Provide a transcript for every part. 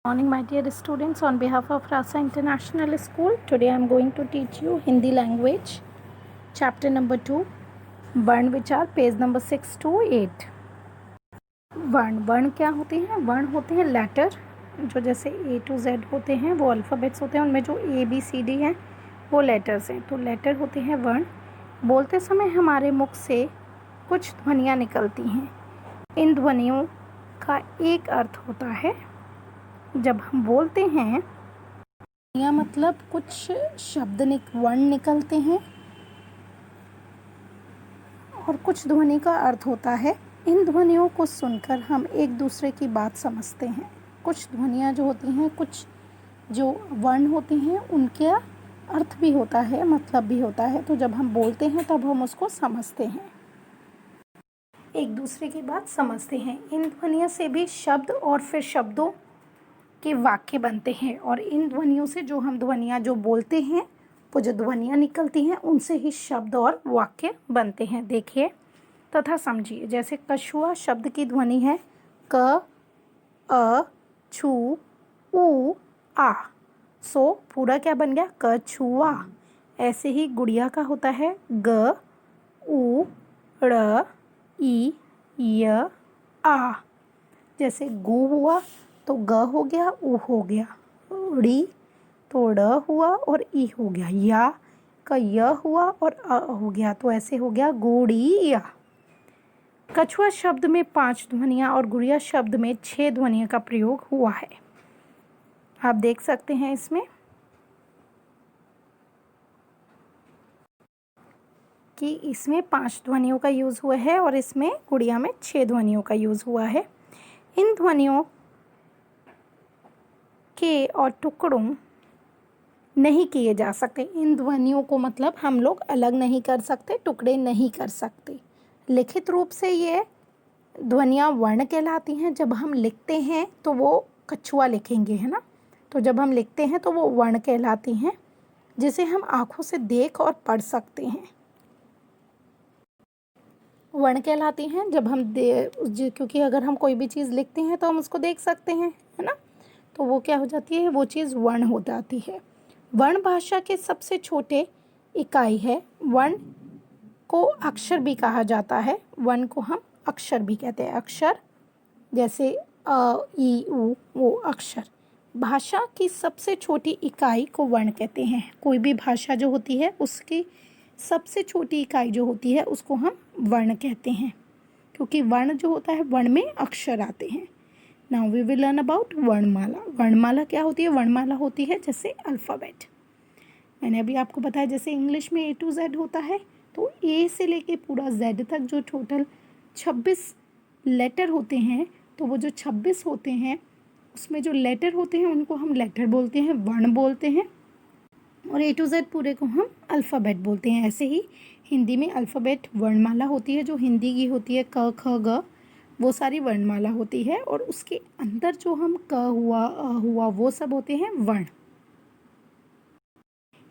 Morning, my dear students. On behalf of Rasa International School, today I am going to teach you Hindi language, chapter number 2, वर्ण विचार, page number 6 to 8। वर्ण क्या होते हैं? वर्ण होते हैं लेटर, जो जैसे A to Z होते हैं वो अल्फ़ाबेट्स होते हैं, उनमें जो ABCD हैं वो लेटर्स हैं। तो लेटर होते हैं वर्ण। बोलते समय हमारे मुख से कुछ ध्वनियाँ निकलती हैं। इन ध्वनियों का एक अर्थ होता है। जब हम बोलते हैं या मतलब कुछ शब्द वर्ण निकलते हैं और कुछ ध्वनि का अर्थ होता है। इन ध्वनियों को सुनकर हम एक दूसरे की बात समझते हैं। कुछ ध्वनियाँ जो होती हैं, कुछ जो वर्ण होते हैं, उनके अर्थ भी होता है, मतलब भी होता है। तो जब हम बोलते हैं तब हम उसको समझते हैं, एक दूसरे की बात समझते हैं। इन ध्वनियों से भी शब्द और फिर शब्दों के वाक्य बनते हैं, और इन ध्वनियों से जो हम ध्वनियाँ जो बोलते हैं, वो जो ध्वनियाँ निकलती हैं, उनसे ही शब्द और वाक्य बनते हैं। देखिए तथा समझिए। जैसे कछुआ शब्द की ध्वनि है क, अ, छु, उ, आ। सो पूरा क्या बन गया? कछुआ। ऐसे ही गुड़िया का होता है ग, उ, ड़, ई, य, आ। जैसे गु हुआ तो ग हो गया, उ हो गया, ड़ी तो ड़ हुआ और ई हो गया, या का य हुआ और अ हो गया, तो ऐसे हो गया गुड़िया। कछुआ शब्द में 5 ध्वनियाँ और गुड़िया शब्द में 6 ध्वनियों का प्रयोग हुआ है। आप देख सकते हैं इसमें कि इसमें 5 ध्वनियों का यूज़ हुआ है और इसमें गुड़िया में 6 ध्वनियों का यूज़ हुआ है। इन ध्वनियों के और टुकड़ों नहीं किए जा सकते। इन ध्वनियों को मतलब हम लोग अलग नहीं कर सकते, टुकड़े नहीं कर सकते। लिखित रूप से ये ध्वनियाँ वर्ण कहलाती हैं। जब हम लिखते हैं तो वो कछुआ लिखेंगे, है ना। तो जब हम लिखते हैं तो वो वर्ण कहलाती हैं, जिसे हम आँखों से देख और पढ़ सकते हैं। वर्ण कहलाती हैं जब हम क्योंकि अगर हम कोई भी चीज़ लिखते हैं तो हम उसको देख सकते हैं, है ना। तो वो क्या हो जाती है? वो चीज़ वर्ण हो जाती है। वर्ण भाषा के सबसे छोटे इकाई है। वर्ण को अक्षर भी कहा जाता है। वर्ण को हम अक्षर भी कहते हैं। अक्षर जैसे अ, ई, उ, वो अक्षर। भाषा की सबसे छोटी इकाई को वर्ण कहते हैं। कोई भी भाषा जो होती है उसकी सबसे छोटी इकाई जो होती है उसको हम वर्ण कहते हैं, क्योंकि वर्ण जो होता है, वर्ण में अक्षर आते हैं। Now we will learn about varnamala. वर्णमाला क्या होती है? वर्णमाला होती है जैसे अल्फ़ाबेट। मैंने अभी आपको बताया जैसे इंग्लिश में A to Z होता है, तो A से लेके पूरा Z तक जो टोटल 26 लेटर होते हैं, तो वो जो 26 होते हैं उसमें जो लेटर होते हैं उनको हम लेटर बोलते हैं, वर्ण बोलते हैं, और A to Z पूरे को हम अल्फ़ाबेट बोलते हैं। ऐसे ही हिंदी में अल्फ़ाबेट वर्णमाला होती है, जो हिंदी की होती है क, ख, ग, वो सारी वर्णमाला होती है, और उसके अंदर जो हम क हुआ, अ हुआ, वो सब होते हैं वर्ण।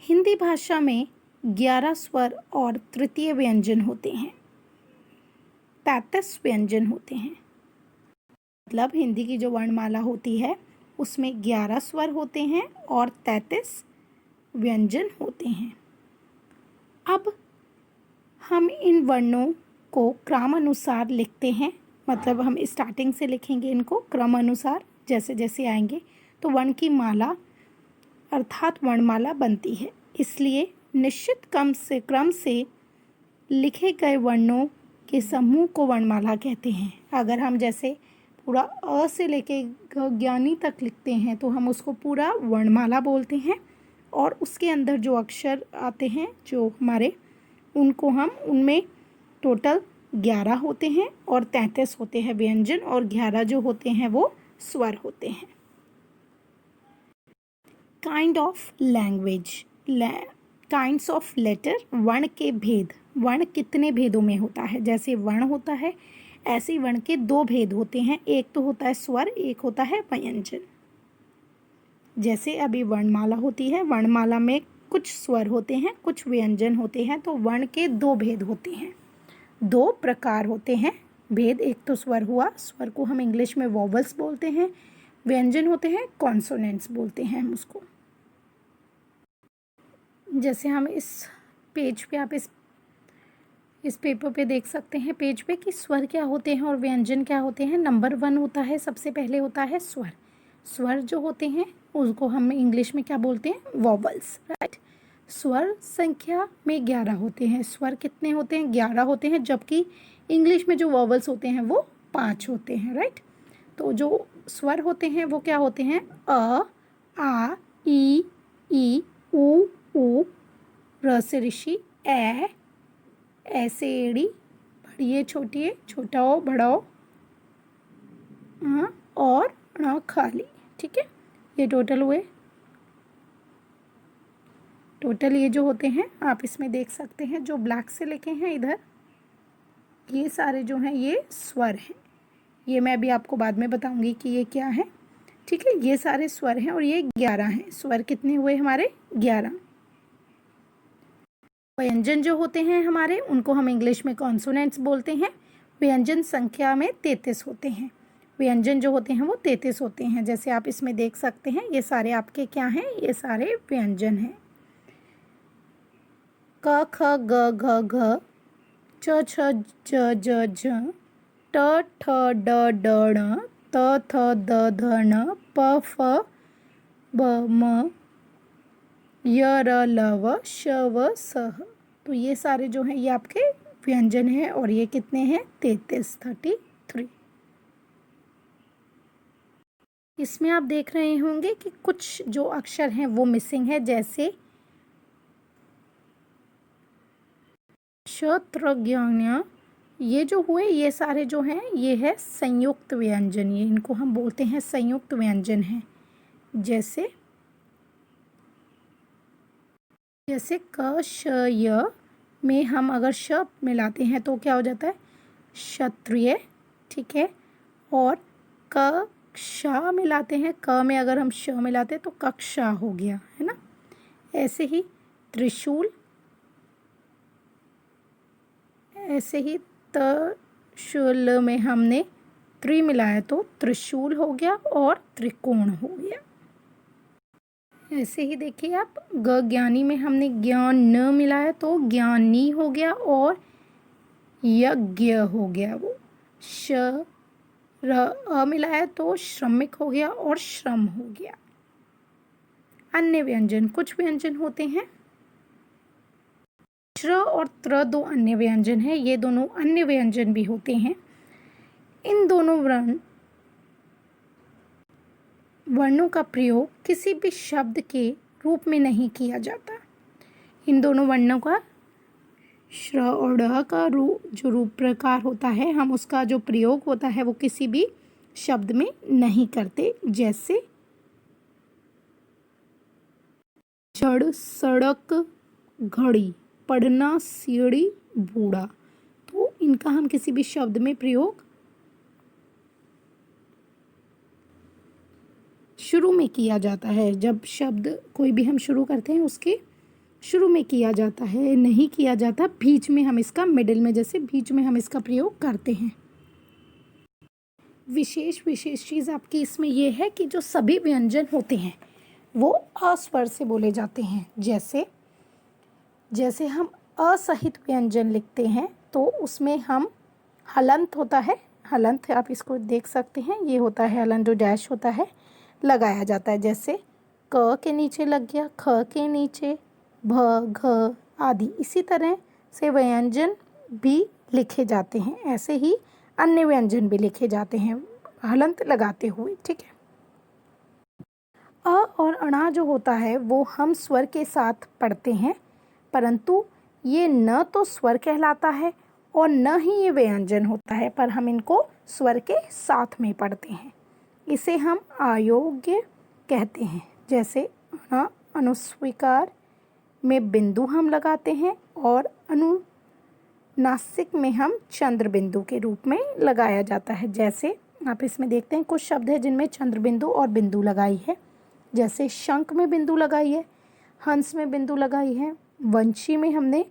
हिंदी भाषा में 11 स्वर और तृतीय व्यंजन होते हैं। 33 व्यंजन होते हैं। मतलब हिंदी की जो वर्णमाला होती है उसमें 11 स्वर होते हैं और 33 व्यंजन होते हैं। अब हम इन वर्णों को क्रम अनुसार लिखते हैं। मतलब हम स्टार्टिंग से लिखेंगे इनको क्रम अनुसार, जैसे जैसे आएंगे तो वर्ण की माला अर्थात वर्णमाला बनती है। इसलिए निश्चित क्रम से लिखे गए वर्णों के समूह को वर्णमाला कहते हैं। अगर हम जैसे पूरा अ से लेके ज्ञानी तक लिखते हैं तो हम उसको पूरा वर्णमाला बोलते हैं, और उसके अंदर जो अक्षर आते हैं जो हमारे, उनको हम उनमें टोटल 11 होते हैं और 33 होते हैं व्यंजन, और 11 जो होते हैं वो स्वर होते हैं। Kind of language, kinds of letter. वर्ण के भेद। वर्ण कितने भेदों में होता है? जैसे वर्ण होता है ऐसे ही वर्ण के 2 भेद होते हैं। एक तो होता है स्वर, एक होता है व्यंजन। जैसे अभी वर्णमाला होती है, वर्णमाला में कुछ स्वर होते हैं, कुछ व्यंजन होते हैं, तो वर्ण के 2 भेद होते हैं, 2 प्रकार होते हैं भेद। एक तो स्वर हुआ, स्वर को हम इंग्लिश में वोवल्स बोलते हैं। व्यंजन होते हैं कॉन्सोनेंट्स बोलते हैं हम उसको। जैसे हम इस पेज पे, आप इस पेपर पे देख सकते हैं पेज पे कि स्वर क्या होते हैं और व्यंजन क्या होते हैं। नंबर 1 होता है, सबसे पहले होता है स्वर। स्वर जो होते हैं उसको हम इंग्लिश में क्या बोलते हैं, वॉवल्स, राइट। स्वर संख्या में 11 होते हैं। स्वर कितने होते हैं, 11 होते हैं, जबकि इंग्लिश में जो वॉवल्स होते हैं वो 5 होते हैं, राइट। तो जो स्वर होते हैं वो क्या होते हैं, अ, आ, ई, उ, र से ऋषि, ऐसे एड़ी, बड़िए छोटिए, छोटा ओ बड़ा ओ, और ण खाली, ठीक है। ये टोटल हुए। टोटल ये जो होते हैं आप इसमें देख सकते हैं, जो ब्लैक से लिखे हैं इधर, ये सारे जो हैं ये स्वर हैं। ये मैं अभी आपको बाद में बताऊंगी कि ये क्या है, ठीक है। ये सारे स्वर हैं और ये 11 हैं। स्वर कितने हुए हमारे, 11। व्यंजन जो होते हैं हमारे, उनको हम इंग्लिश में कॉन्सोनेंट्स बोलते हैं। व्यंजन संख्या में 33 होते हैं। व्यंजन जो होते हैं वो 33 होते हैं। जैसे आप इसमें देख सकते हैं ये सारे आपके क्या हैं, ये सारे व्यंजन हैं। क, ख, ग, घ, घ, च, छ, ज, झ, ट, ठ, ड, ढ, त, थ, द, ध, न, प, फ, ब, म, य, र, ल, व, श, व, स, ह। तो ये सारे जो हैं ये आपके व्यंजन हैं और ये कितने हैं, 33। इसमें आप देख रहे होंगे कि कुछ जो अक्षर हैं वो मिसिंग है, जैसे क्षत्रज्ञ। ये जो हुए ये सारे जो हैं ये है संयुक्त व्यंजन, ये इनको हम बोलते हैं संयुक्त व्यंजन हैं। जैसे क, श, य में हम अगर श मिलाते हैं तो क्या हो जाता है, क्षत्रिय, ठीक है। और क, श मिलाते हैं, क में अगर हम श मिलाते हैं तो कक्षा हो गया, है ना। ऐसे ही त्रिशूल, ऐसे ही त्रिशूल में हमने त्रि मिलाया तो त्रिशूल हो गया और त्रिकोण हो गया। ऐसे ही देखिए आप, ग ज्ञानी में हमने ज्ञान न मिलाया तो ज्ञानी हो गया और यज्ञ हो गया वो। श र अ मिलाया तो श्रमिक हो गया और श्रम हो गया। अन्य व्यंजन, कुछ व्यंजन होते हैं, श्र और त्र 2 अन्य व्यंजन हैं। ये दोनों अन्य व्यंजन भी होते हैं। इन दोनों वर्णों का प्रयोग किसी भी शब्द के रूप में नहीं किया जाता। इन दोनों वर्णों का श्र और ढ का जो रूप प्रकार होता है, हम उसका जो प्रयोग होता है वो किसी भी शब्द में नहीं करते। जैसे जड़, सड़क, घड़ी, पढ़ना, सीढ़ी, बूढ़ा, तो इनका हम किसी भी शब्द में प्रयोग शुरू में किया जाता है। जब शब्द कोई भी हम शुरू करते हैं उसके शुरू में किया जाता है, नहीं किया जाता बीच में, हम इसका मिडिल में, जैसे बीच में हम इसका प्रयोग करते हैं। विशेष चीज़ आपकी इसमें यह है कि जो सभी व्यंजन होते हैं वो अस्वर से बोले जाते हैं। जैसे हम असहित व्यंजन लिखते हैं तो उसमें हम हलंत होता है, हलंत आप इसको देख सकते हैं, ये होता है हलंत, जो डैश होता है लगाया जाता है। जैसे क के नीचे लग गया, ख के नीचे, भ, घ आदि। इसी तरह से व्यंजन भी लिखे जाते हैं, ऐसे ही अन्य व्यंजन भी लिखे जाते हैं हलंत लगाते हुए, ठीक है। अ और अणा जो होता है वो हम स्वर के साथ पढ़ते हैं, परंतु ये न तो स्वर कहलाता है और न ही ये व्यंजन होता है, पर हम इनको स्वर के साथ में पढ़ते हैं। इसे हम अयोग्य कहते हैं। जैसे अणा, अनुस्वीकार में बिंदु हम लगाते हैं और अनुनासिक में हम चंद्र बिंदु के रूप में लगाया जाता है। जैसे आप इसमें देखते हैं कुछ शब्द हैं जिनमें चंद्र बिंदु और बिंदु लगाई है। जैसे शंख में बिंदु लगाई है, हंस में बिंदु लगाई है, वंशी में हमने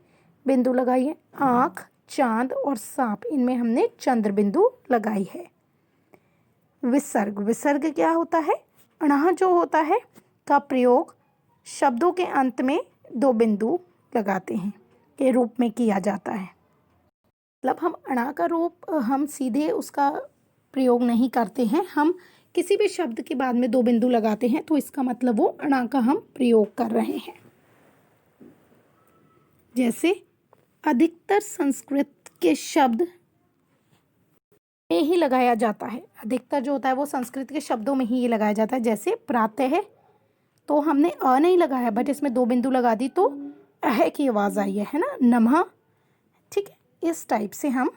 बिंदु लगाई है, आँख, चांद और सांप, इनमें हमने चंद्र बिंदु लगाई है। विसर्ग, विसर्ग क्या होता है? अणः जो होता है का प्रयोग शब्दों के अंत में दो बिंदु लगाते हैं के रूप में किया जाता है। मतलब हम अणा का रूप हम सीधे उसका प्रयोग नहीं करते हैं, हम किसी भी शब्द के बाद में दो बिंदु लगाते हैं तो इसका मतलब वो अणा का हम प्रयोग कर रहे हैं। जैसे अधिकतर संस्कृत के शब्द में ही लगाया जाता है, अधिकतर जो होता है वो संस्कृत के शब्दों में ही ये लगाया जाता है। जैसे प्रातः है तो हमने अ नहीं लगाया बट इसमें दो बिंदु लगा दी तो अह की आवाज़ आई है ना, नमः। ठीक है, इस टाइप से हम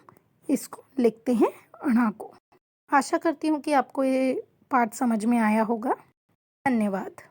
इसको लिखते हैं अणा को। आशा करती हूँ कि आपको ये पाठ समझ में आया होगा। धन्यवाद।